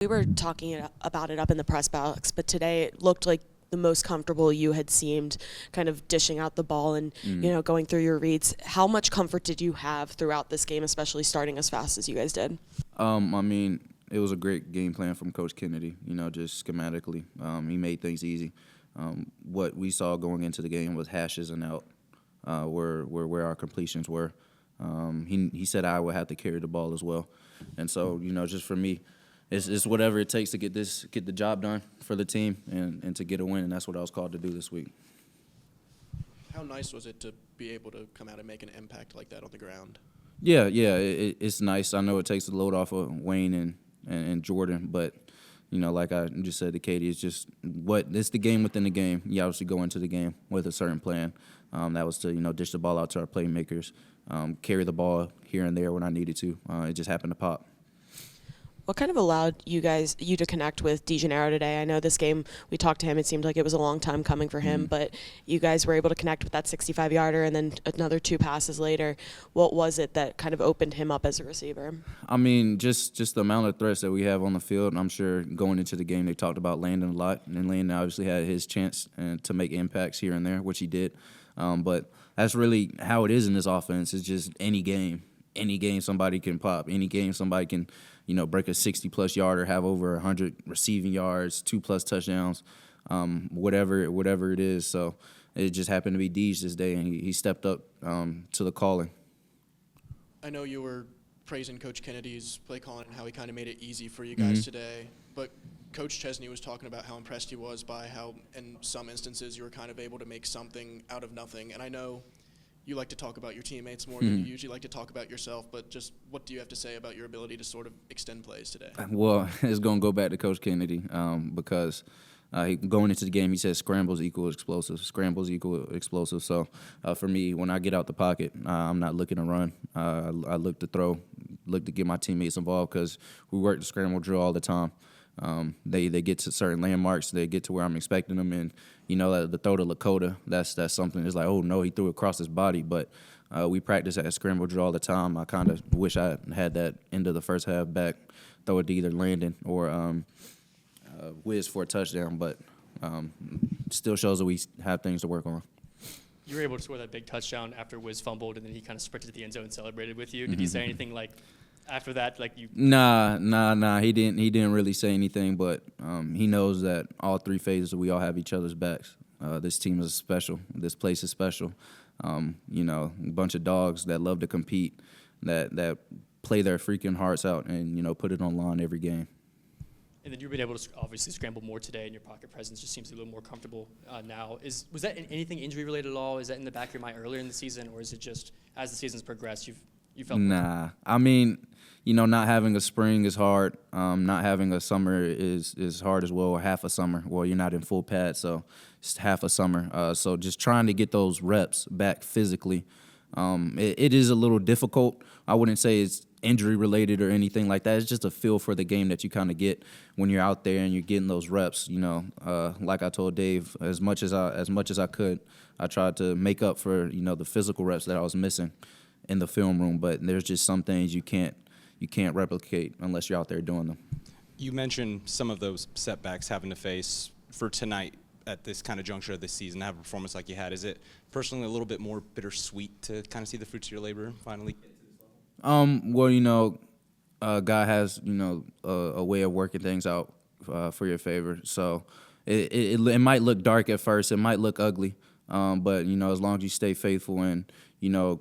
We were talking about it up in the press box, but today it looked like the most comfortable you had seemed, kind of dishing out the ball and going through your reads. How much comfort did you have throughout this game, especially starting as fast as you guys did? I mean, it was a great game plan from Coach Kennedy. Just schematically, he made things easy. What we saw going into the game was hashes and out, where our completions were. He said I would have to carry the ball as well, and so just for me. It's whatever it takes to get the job done for the team and to get a win, and that's what I was called to do this week. How nice was it to be able to come out and make an impact like that on the ground? Yeah, it's nice. I know it takes the load off of Wayne and Jordan, but like I just said to Katie, it's the game within the game. You obviously go into the game with a certain plan. That was to dish the ball out to our playmakers, carry the ball here and there when I needed to. It just happened to pop. What kind of allowed you to connect with Degennaro today? I know this game, we talked to him, it seemed like it was a long time coming for him, but you guys were able to connect with that 65-yarder and then another 2 passes later. What was it that kind of opened him up as a receiver? I mean, just the amount of threats that we have on the field. I'm sure going into the game they talked about Landon a lot, and Landon obviously had his chance to make impacts here and there, which he did. But that's really how it is in this offense. It's just any game. Any game somebody can pop. Any game somebody can break a 60-plus yarder, have over 100 receiving yards, 2+ touchdowns, whatever it is. So it just happened to be Deej this day, and he stepped up to the calling. I know you were praising Coach Kennedy's play calling and how he kind of made it easy for you guys today, but Coach Chesney was talking about how impressed he was by how, in some instances, you were kind of able to make something out of nothing. And I know you like to talk about your teammates more than you usually like to talk about yourself, but just what do you have to say about your ability to sort of extend plays today? Well, it's going to go back to Coach Kennedy because going into the game, he said scrambles equal explosive. Scrambles equal explosive. So for me, when I get out the pocket, I'm not looking to run. I look to throw, look to get my teammates involved because we work the scramble drill all the time. They get to certain landmarks, they get to where I'm expecting them, and the throw to Lakota, that's something. It's like, oh no, he threw it across his body, but we practice at scramble drill all the time. I kind of wish I had that end of the first half back, throw it to either Landon or Wiz for a touchdown, but still shows that we have things to work on. You were able to score that big touchdown after Wiz fumbled, and then he kind of sprinted to the end zone and celebrated with you. Did he say anything like after that, like you? Nah. He didn't really say anything, but he knows that all 3 phases we all have each other's backs. This team is special. This place is special. A bunch of dogs that love to compete, that play their freaking hearts out, and put it on line every game. And then you've been able to obviously scramble more today, and your pocket presence just seems a little more comfortable now. Was that anything injury related at all? Is that in the back of your mind earlier in the season, or is it just as the season's progressed you felt? Nah, I mean, not having a spring is hard. Not having a summer is hard as well, or half a summer. Well, you're not in full pad, so it's half a summer. So just trying to get those reps back physically, it is a little difficult. I wouldn't say it's injury related or anything like that. It's just a feel for the game that you kind of get when you're out there and you're getting those reps. Like I told Dave, as much as I could, I tried to make up for the physical reps that I was missing in the film room. But there's just some things you can't replicate unless you're out there doing them. You mentioned some of those setbacks having to face for tonight at this kind of juncture of this season, to have a performance like you had. Is it personally a little bit more bittersweet to kind of see the fruits of your labor finally? Well, God has, a way of working things out for your favor. So it might look dark at first. It might look ugly. But, as long as you stay faithful and,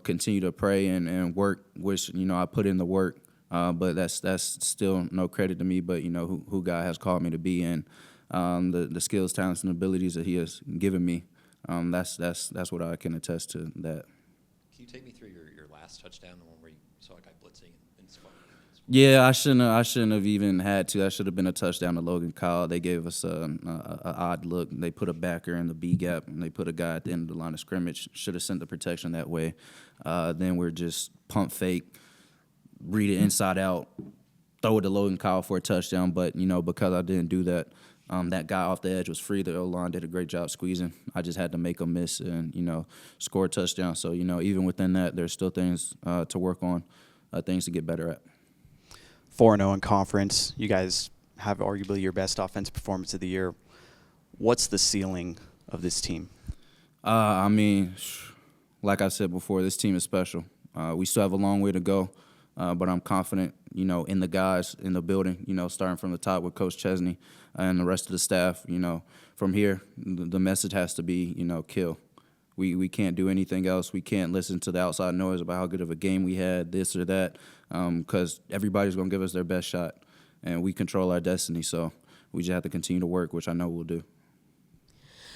continue to pray and work, which, I put in the work. But that's still no credit to me, but, who God has called me to be, and the skills, talents, and abilities that he has given me. That's what I can attest to that. Can you take me through your last touchdown, the one where you saw a guy blitzing and spun? Yeah, I shouldn't have even had to. That should have been a touchdown to Logan Kyle. They gave us an odd look. They put a backer in the B gap, and they put a guy at the end of the line of scrimmage. Should have sent the protection that way. Then we're just pump fake, read it inside out, throw it to Logan Kyle for a touchdown. But because I didn't do that, that guy off the edge was free. The O-line did a great job squeezing. I just had to make a miss and score a touchdown. So even within that, there's still things to work on, things to get better at. 4-0 in conference. You guys have arguably your best offensive performance of the year. What's the ceiling of this team? I mean, like I said before, this team is special. We still have a long way to go, but I'm confident, in the guys in the building, starting from the top with Coach Chesney and the rest of the staff. From here, the message has to be, kill. We can't do anything else. We can't listen to the outside noise about how good of a game we had, this or that, because everybody's going to give us their best shot, and we control our destiny. So we just have to continue to work, which I know we'll do.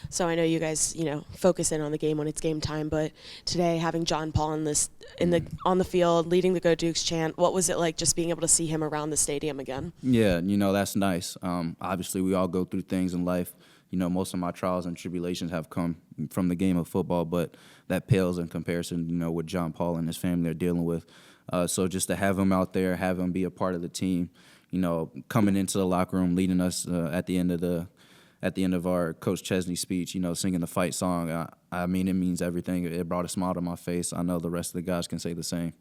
So I know you guys, focus in on the game when it's game time, but today having John Paul on the field, leading the Go Dukes chant, what was it like just being able to see him around the stadium again? Yeah, that's nice. Obviously, we all go through things in life. Most of my trials and tribulations have come from the game of football, but that pales in comparison, what John Paul and his family are dealing with. So just to have him out there, have him be a part of the team, coming into the locker room, leading us at the end of our Coach Chesney speech, singing the fight song. I mean, it means everything. It brought a smile to my face. I know the rest of the guys can say the same.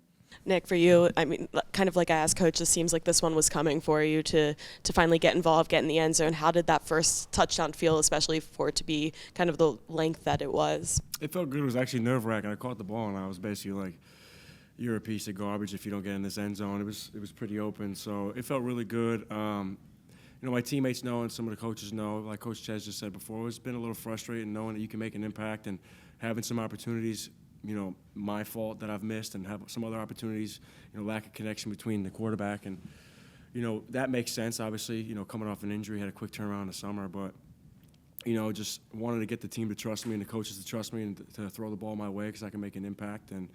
Nick, for you, I mean, kind of like I asked Coach, it seems like this one was coming for you to finally get involved, get in the end zone. How did that first touchdown feel, especially for it to be kind of the length that it was? It felt good. It was actually nerve-wracking. I caught the ball, and I was basically like, you're a piece of garbage if you don't get in this end zone. It was pretty open, so it felt really good. My teammates know and some of the coaches know, like Coach Ches just said before, it's been a little frustrating knowing that you can make an impact and having some opportunities, my fault that I've missed, and have some other opportunities, lack of connection between the quarterback. And, that makes sense, obviously, coming off an injury, had a quick turnaround in the summer. But, just wanted to get the team to trust me and the coaches to trust me and to throw the ball my way because I can make an impact. And,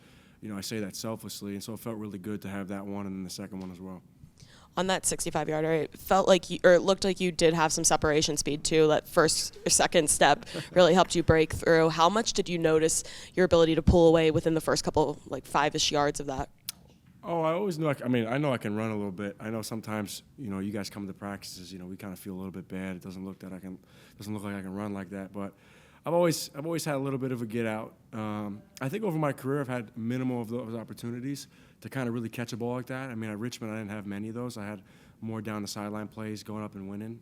I say that selflessly. And so it felt really good to have that one and then the second one as well. On that 65-yarder, it felt like it looked like you did have some separation speed too. That first or second step really helped you break through. How much did you notice your ability to pull away within the first couple, 5-ish yards of that? Oh, I always knew. I know I can run a little bit. I know sometimes, you guys come to practices, we kind of feel a little bit bad. It doesn't look like I can run like that, but I've always had a little bit of a get out. I think over my career I've had minimal of those opportunities to kind of really catch a ball like that. I mean, at Richmond I didn't have many of those. I had more down the sideline plays, going up and winning.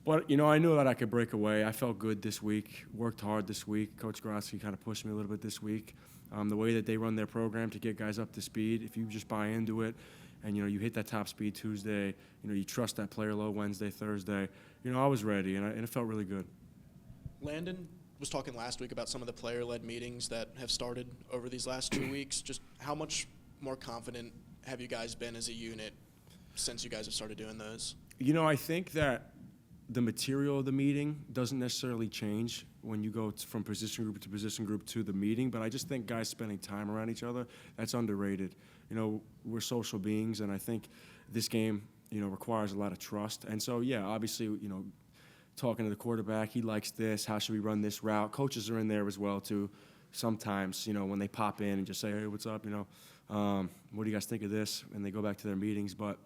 But I knew that I could break away. I felt good this week, worked hard this week. Coach Grotsky kind of pushed me a little bit this week. The way that they run their program to get guys up to speed, if you just buy into it and, you hit that top speed Tuesday, you trust that player low Wednesday, Thursday, I was ready, and it felt really good. Landon was talking last week about some of the player-led meetings that have started over these last 2 weeks. Just how much more confident have you guys been as a unit since you guys have started doing those? I think that the material of the meeting doesn't necessarily change when you go from position group to position group to the meeting, but I just think guys spending time around each other, that's underrated. We're social beings, and I think this game, requires a lot of trust. And so, yeah, obviously, talking to the quarterback, he likes this, how should we run this route? Coaches are in there as well, too. Sometimes, when they pop in and just say, hey, what's up, what do you guys think of this? And they go back to their meetings. But,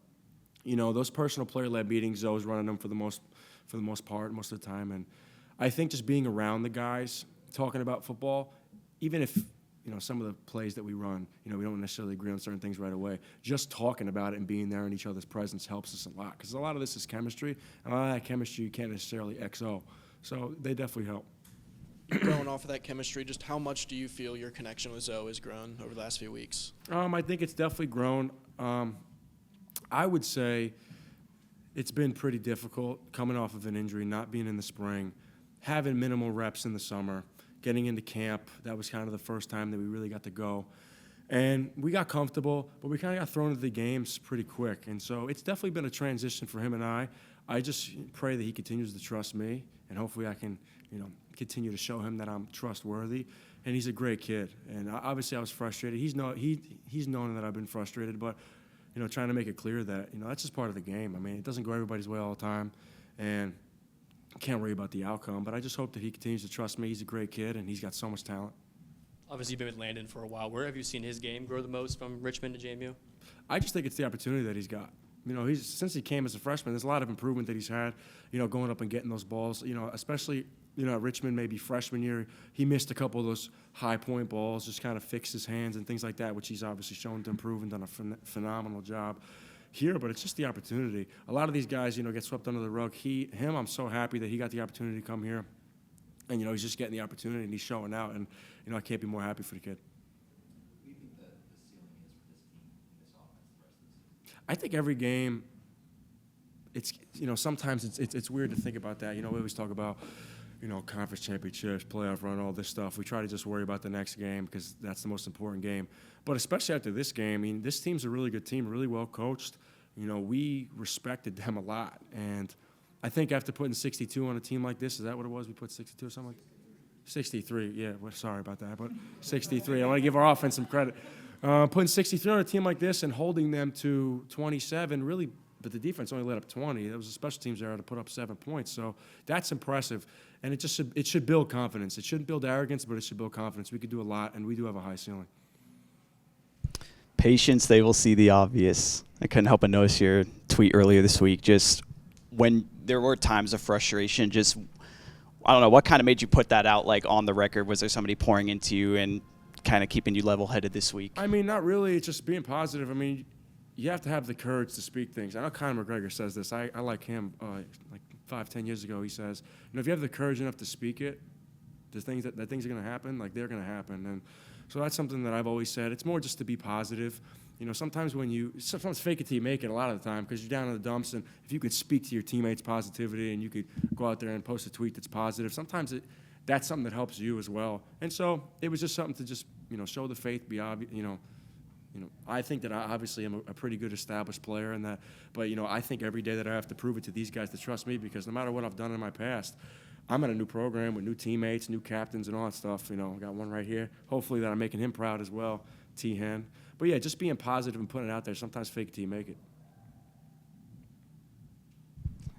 those personal player-led meetings, I was running them for the most part, most of the time. And I think just being around the guys, talking about football, even if, some of the plays that we run, we don't necessarily agree on certain things right away. Just talking about it and being there in each other's presence helps us a lot. Because a lot of this is chemistry, and a lot of that chemistry you can't necessarily XO. So they definitely help. Going off of that chemistry, just how much do you feel your connection with Zoe has grown over the last few weeks? I think it's definitely grown. I would say it's been pretty difficult coming off of an injury, not being in the spring, having minimal reps in the summer, getting into camp. That was kind of the first time that we really got to go. And we got comfortable, but we kind of got thrown into the games pretty quick. And so it's definitely been a transition for him and I. I just pray that he continues to trust me, and hopefully I can, continue to show him that I'm trustworthy. And he's a great kid. And obviously I was frustrated. He's known that I've been frustrated, but, trying to make it clear that, that's just part of the game. I mean, it doesn't go everybody's way all the time, and can't worry about the outcome. But I just hope that he continues to trust me. He's a great kid, and he's got so much talent. Obviously, you've been with Landon for a while. Where have you seen his game grow the most from Richmond to JMU? I just think it's the opportunity that he's got. Since he came as a freshman, there's a lot of improvement that he's had, going up and getting those balls, especially, at Richmond, maybe freshman year, he missed a couple of those high point balls, just kind of fixed his hands and things like that, which he's obviously shown to improve and done a phenomenal job. here, but it's just the opportunity. A lot of these guys, get swept under the rug. Him, I'm so happy that he got the opportunity to come here. And, he's just getting the opportunity and he's showing out. And, I can't be more happy for the kid. What do you think the ceiling is for this team and this offense the rest of the season? I think every game, it's, sometimes it's weird to think about that. We always talk about, conference championships, playoff run, all this stuff. We try to just worry about the next game because that's the most important game. But especially after this game, this team's a really good team, really well coached. We respected them a lot. And I think after putting 62 on a team like this, is that what it was? We put 62 or something like that? 63, yeah. Well, sorry about that, but 63. I want to give our offense some credit. Putting 63 on a team like this and holding them to 27 really – but the defense only let up 20. There was a special teams error to put up 7 points. So that's impressive. And it should build confidence. It shouldn't build arrogance, but it should build confidence. We could do a lot, and we do have a high ceiling. Patience, they will see the obvious. I couldn't help but notice your tweet earlier this week. Just when there were times of frustration, just, I don't know, what kind of made you put that out, like, on the record? Was there somebody pouring into you and kind of keeping you level-headed this week? Not really. It's just being positive. You have to have the courage to speak things. I know Conor McGregor says this. I like him. Like 5-10 years ago, he says, if you have the courage enough to speak it, the things that things are going to happen, like they're going to happen. And so that's something that I've always said. It's more just to be positive. Sometimes fake it till you make it a lot of the time because you're down in the dumps. And if you could speak to your teammates' positivity and you could go out there and post a tweet that's positive, sometimes that's something that helps you as well. And so it was just something to just, show the faith, be obvious, I think that I obviously am a pretty good established player in that, but, I think every day that I have to prove it to these guys to trust me because no matter what I've done in my past, I'm in a new program with new teammates, new captains and all that stuff. I got one right here. Hopefully that I'm making him proud as well, T-Hen. But, yeah, just being positive and putting it out there. Sometimes fake it till you make it.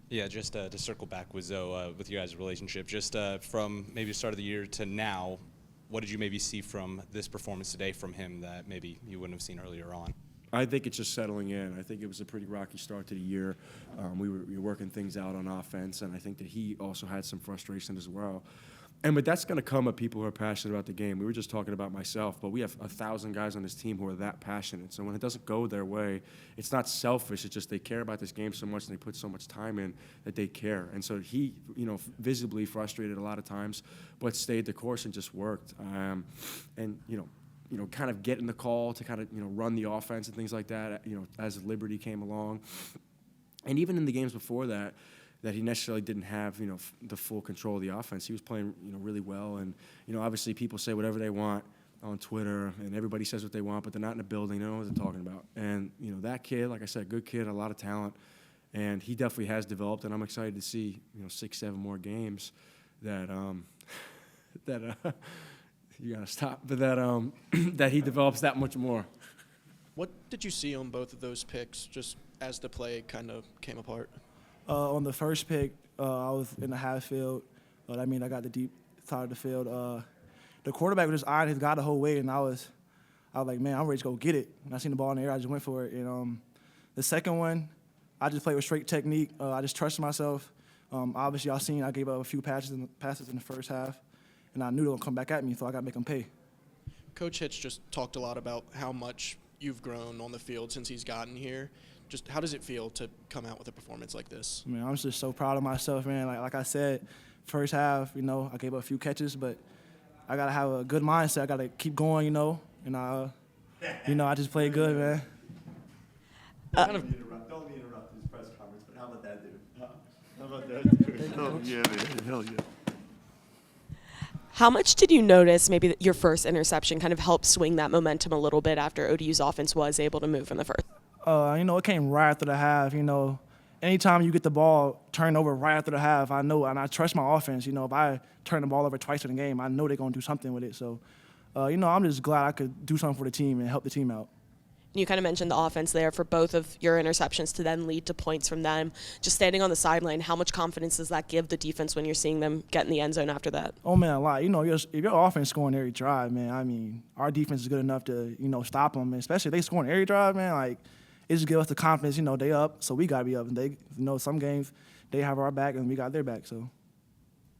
Yeah, just to circle back with Zoe, with you guys' relationship, just from maybe the start of the year to now, what did you maybe see from this performance today from him that maybe you wouldn't have seen earlier on? I think it's just settling in. I think it was a pretty rocky start to the year. We were working things out on offense, and I think that he also had some frustration as well. But that's going to come with people who are passionate about the game. We were just talking about myself, but we have 1,000 guys on this team who are that passionate. So when it doesn't go their way, it's not selfish. It's just they care about this game so much and they put so much time in that they care. And so he, visibly frustrated a lot of times, but stayed the course and just worked. Kind of getting the call to kind of, run the offense and things like that, as Liberty came along. And even in the games before that he necessarily didn't have, the full control of the offense. He was playing, really well. And, obviously people say whatever they want on Twitter, and everybody says what they want, but they're not in the building. They don't know what they're talking about. And, that kid, like I said, good kid, a lot of talent. And he definitely has developed, and I'm excited to see, 6-7 more games that you got to stop, but that he develops that much more. What did you see on both of those picks just as the play kind of came apart? On the first pick, I was in the half field. I got the deep side of the field. The quarterback was just eyeing his guy the whole way, and I was like, man, I'm ready to go get it. And I seen the ball in the air, I just went for it. And the second one, I just played with straight technique. I just trusted myself. Obviously, y'all seen I gave up a few passes in the first half, and I knew they were going to come back at me, so I got to make them pay. Coach Hitch just talked a lot about how much you've grown on the field since he's gotten here. Just how does it feel to come out with a performance like this? Man, I'm just so proud of myself, man. Like I said, first half, I gave up a few catches, but I got to have a good mindset. I got to keep going, and I just played good, man. Don't interrupt his press conference, but how about that, dude? How about that? Oh, yeah, man. Hell yeah. How much did you notice maybe that your first interception kind of helped swing that momentum a little bit after ODU's offense was able to move in the first? It came right after the half. Anytime you get the ball turned over right after the half, I know, and I trust my offense. If I turn the ball over twice in the game, I know they're going to do something with it. So, I'm just glad I could do something for the team and help the team out. You kind of mentioned the offense there for both of your interceptions to then lead to points from them. Just standing on the sideline, how much confidence does that give the defense when you're seeing them get in the end zone after that? Oh, man, a lot. If your offense scoring every drive, man, our defense is good enough to, stop them. And especially if they scoring every drive, man, it just gives us the confidence, they up, so we got to be up. And they, some games they have our back and we got their back. So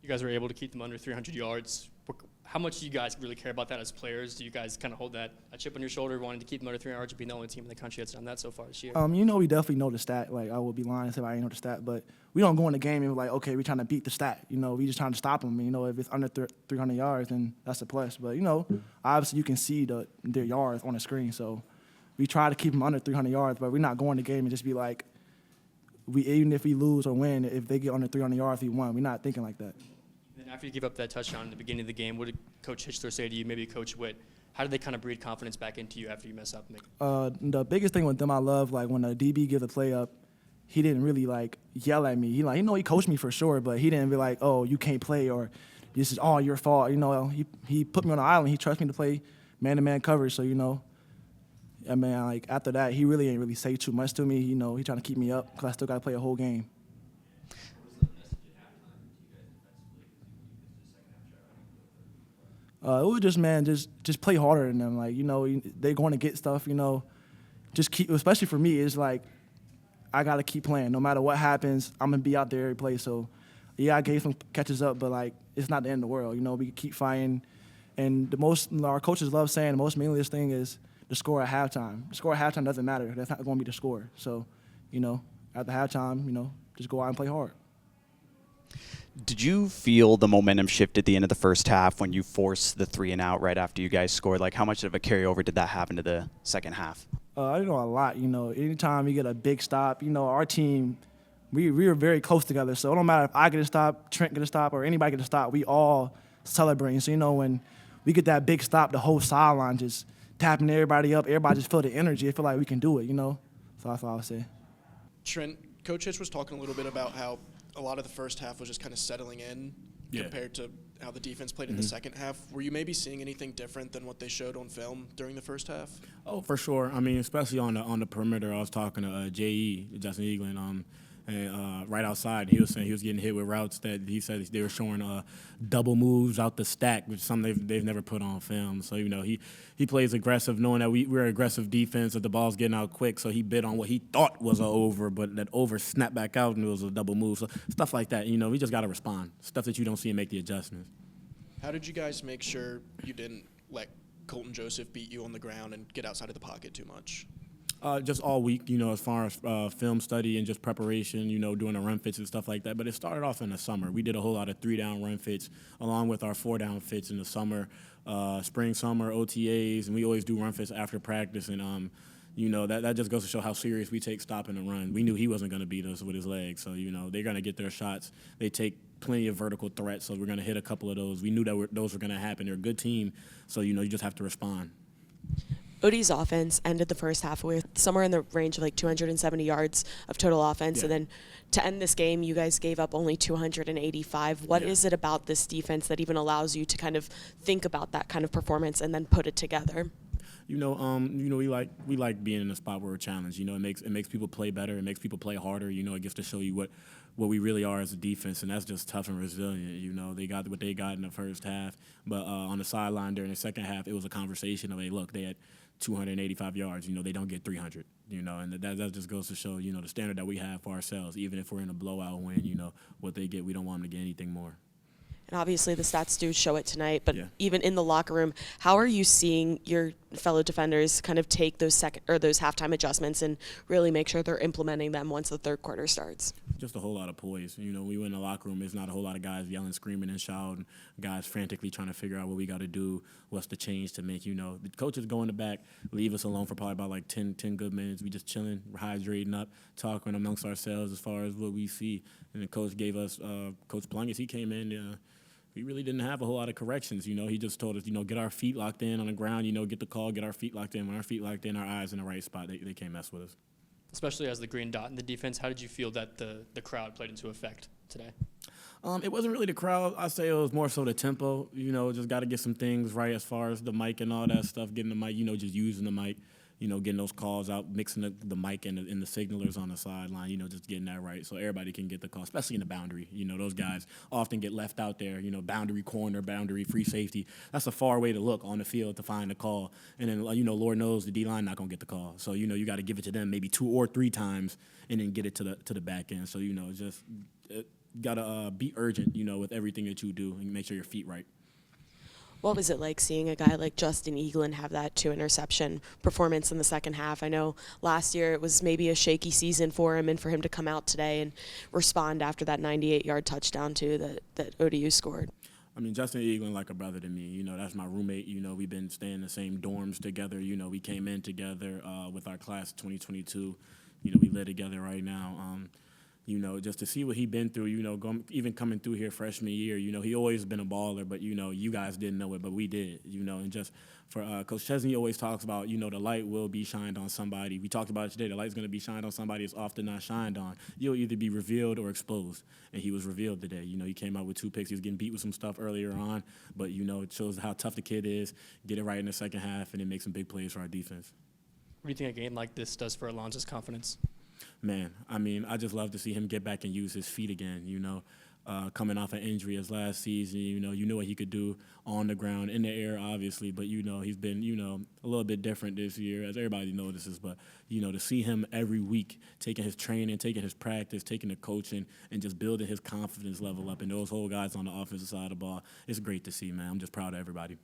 you guys were able to keep them under 300 yards. how much do you guys really care about that as players? Do you guys kind of hold a chip on your shoulder, wanting to keep them under 300 yards, being the only team in the country that's done that so far this year? We definitely know the stat. Like, I would be lying if I didn't know the stat. But we don't go in the game and be like, okay, we're trying to beat the stat. We just trying to stop them. If it's under 300 yards, then that's a plus. But, obviously you can see their yards on the screen. So we try to keep them under 300 yards, but we're not going to the game and just be like, even if we lose or win, if they get under 300 yards, we won. We're not thinking like that. And after you give up that touchdown in the beginning of the game, what did Coach Hitchler say to you, maybe Coach Witt? How did they kind of breed confidence back into you after you mess up? The biggest thing with them, I love, like, when the DB gives a play up, he didn't really, like, yell at me. He coached me for sure, but he didn't be like, oh, you can't play, or this is all your fault. He put me on the island. He trusts me to play man-to-man coverage, so, like, after that, he really ain't really say too much to me. He trying to keep me up because I still got to play a whole game. It was just play harder than them. Like, they're going to get stuff, just keep, especially for me, it's like, I got to keep playing. No matter what happens, I'm going to be out there every play. So, yeah, I gave some catches up, but, like, it's not the end of the world. We keep fighting. And our coaches love saying the most meaningless thing is the score at halftime. The score at halftime doesn't matter. That's not going to be the score. So, at the halftime, just go out and play hard. Did you feel the momentum shift at the end of the first half when you forced the 3-and-out right after you guys scored? Like, how much of a carryover did that have into the second half? I know a lot. Anytime you get a big stop, our team, we were very close together. So it don't matter if I get a stop, Trent get a stop, or anybody get a stop. We all celebrating. So, when we get that big stop, the whole sideline just tapping everybody up. Everybody just feel the energy. They feel like we can do it, So that's what I would say. Trent, Coach Hitch was talking a little bit about how a lot of the first half was just kind of settling in compared to how the defense played in the second half. Were you maybe seeing anything different than what they showed on film during the first half? Oh, for sure. I mean, especially on the perimeter. I was talking to Justin Eaglin, and right outside, he was saying he was getting hit with routes that he said they were showing double moves out the stack, which is something they've never put on film. So, he plays aggressive, knowing that we're an aggressive defense, that the ball's getting out quick. So he bid on what he thought was an over, but that over snapped back out and it was a double move. So stuff like that, we just got to respond. Stuff that you don't see and make the adjustments. How did you guys make sure you didn't let Colton Joseph beat you on the ground and get outside of the pocket too much? Just all week, as far as film study and just preparation, doing the run fits and stuff like that. But it started off in the summer. We did a whole lot of 3-down run fits along with our 4-down fits in the summer, spring, summer, OTAs, and we always do run fits after practice. And, that just goes to show how serious we take stopping the run. We knew he wasn't going to beat us with his legs. So, they're going to get their shots. They take plenty of vertical threats, so we're going to hit a couple of those. We knew that those were going to happen. They're a good team, so, you just have to respond. OD's offense ended the first half with somewhere in the range of like 270 yards of total offense. And then to end this game, you guys gave up only 285. What is it about this defense that even allows you to kind of think about that kind of performance and then put it together? We like being in a spot where we're challenged. It makes people play better. It makes people play harder. It gets to show you what we really are as a defense, and that's just tough and resilient. They got what they got in the first half, but on the sideline during the second half, it was a conversation of, hey, look, they had 285 yards. They don't get 300. And that just goes to show, the standard that we have for ourselves. Even if we're in a blowout win, what they get, we don't want them to get anything more. And obviously the stats do show it tonight, but even in the locker room, how are you seeing your fellow defenders kind of take those those halftime adjustments and really make sure they're implementing them once the third quarter starts? Just a whole lot of poise. We went in the locker room, there's not a whole lot of guys yelling, screaming, and shouting, guys frantically trying to figure out what we got to do, what's the change to make. The coaches go in the back, leave us alone for probably about like 10 good minutes. We just chilling, hydrating up, talking amongst ourselves as far as what we see. And the coach gave us, Coach Plungus, he came in, we really didn't have a whole lot of corrections. He just told us, get our feet locked in on the ground, get the call, get our feet locked in. When our feet locked in, our eyes in the right spot, they can't mess with us. Especially as the green dot in the defense, how did you feel that the crowd played into effect today? It wasn't really the crowd. I'd say it was more so the tempo. Just got to get some things right as far as the mic and all that stuff, getting the mic, just using the mic. Getting those calls out, mixing the mic and the signalers on the sideline, just getting that right so everybody can get the call, especially in the boundary. Those guys often get left out there, boundary corner, boundary, free safety. That's a far way to look on the field to find the call. And then, Lord knows the D-line not going to get the call. So, you got to give it to them maybe 2 or 3 times and then get it to the back end. So, just got to be urgent, with everything that you do and make sure your feet right. What was it like seeing a guy like Justin Eaglin have that 2-interception performance in the second half? I know last year it was maybe a shaky season for him, and for him to come out today and respond after that 98-yard touchdown too that ODU scored. I mean, Justin Eaglin like a brother to me. You know, that's my roommate. You know, we've been staying in the same dorms together. You know, we came in together with our class 2022. You know, we live together right now. You know, just to see what he been through, you know, even coming through here freshman year, you know, he always been a baller, but, you know, you guys didn't know it, but we did, you know. And just for Coach Chesney always talks about, you know, the light will be shined on somebody. We talked about it today. The light's going to be shined on somebody it's often not shined on. You'll either be revealed or exposed, and he was revealed today. You know, he came out with 2 picks. He was getting beat with some stuff earlier on, but, you know, it shows how tough the kid is, get it right in the second half, and then make some big plays for our defense. What do you think a game like this does for Alonza's confidence? Man, I mean, I just love to see him get back and use his feet again, you know. Coming off an injury as last season, you know what he could do on the ground, in the air, obviously, but, you know, he's been, you know, a little bit different this year, as everybody notices, but, you know, to see him every week taking his training, taking his practice, taking the coaching, and just building his confidence level up, and those whole guys on the offensive side of the ball, it's great to see, man. I'm just proud of everybody.